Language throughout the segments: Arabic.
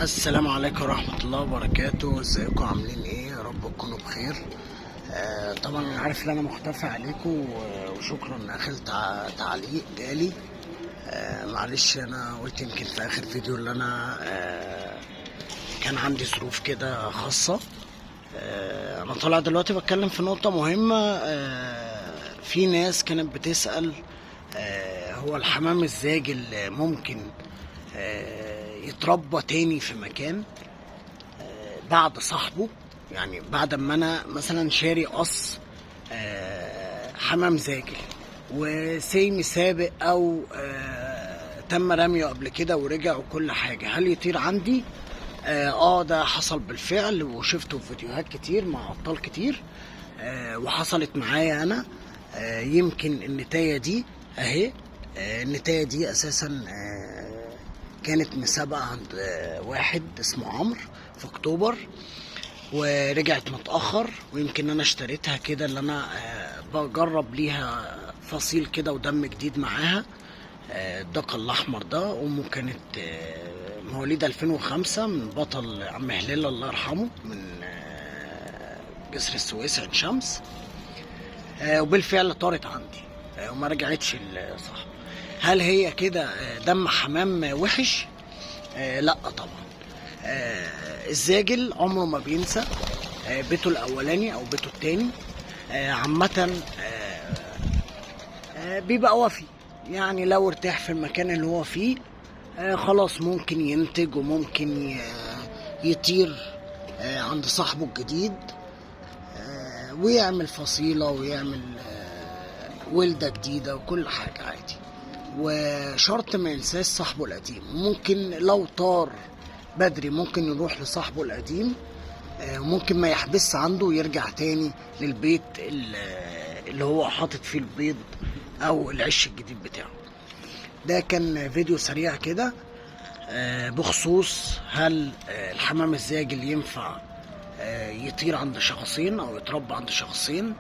السلام عليكم ورحمة الله وبركاته. ازيكم عاملين ايه؟ يا رب تكونوا بخير. طبعا انا عارف ان انا مختفي عليكم وشكرا اخر تعليق جالي. معلش انا قلت يمكن في اخر فيديو اللي انا كان عندي ظروف كده خاصة. انا طالع دلوقتي بتكلم في نقطة مهمة. في ناس كانت بتسأل هو الحمام الزاجل ممكن يتربى تاني في مكان بعد صاحبه؟ يعني بعد ما انا مثلا شاري قص حمام زاجل وسيمي سابق او تم رميه قبل كده ورجع وكل حاجة، هل يطير عندي؟ ده حصل بالفعل وشفته في فيديوهات كتير مع ابطال كتير. وحصلت معايا انا. يمكن النتاية دي اهي. النتاية دي اساسا كانت مسابقة عند واحد اسمه عمرو في اكتوبر، ورجعت متأخر، ويمكن انا اشتريتها كده اللي انا بجرب ليها فصيل كده ودم جديد معاها. الدقة الاحمر ده امه كانت مواليد 2005 من بطل عم هلال الله يرحمه من جسر السويس عين شمس. وبالفعل طارت عندي وما رجعتش لصاحبه. هل هي كده دم حمام وحش؟ لا طبعا. الزاجل عمره ما بينسى بيته الاولاني او بيته التاني. عامة بيبقى وفي، يعني لو ارتاح في المكان اللي هو فيه خلاص ممكن ينتج وممكن يطير عند صاحبه الجديد ويعمل فصيلة ويعمل ولدة جديدة وكل حاجة عادي. وشرط ما ينساش صاحبه القديم. ممكن لو طار بدري ممكن يروح لصاحبه القديم، ممكن ما يحبس عنده ويرجع تاني للبيت اللي هو حاطط فيه البيض او العش الجديد بتاعه. ده كان فيديو سريع كده بخصوص هل الحمام الزاجل ينفع يطير عند شخصين او يتربى عند شخصين.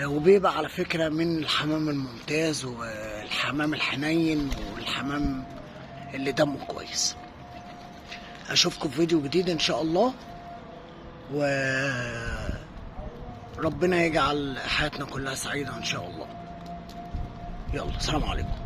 وبيبقى على فكرة من الحمام الممتاز والحمام الحنين والحمام اللي دمه كويس. اشوفكم في فيديو جديد ان شاء الله، وربنا يجعل حياتنا كلها سعيدة ان شاء الله. يلا سلام عليكم.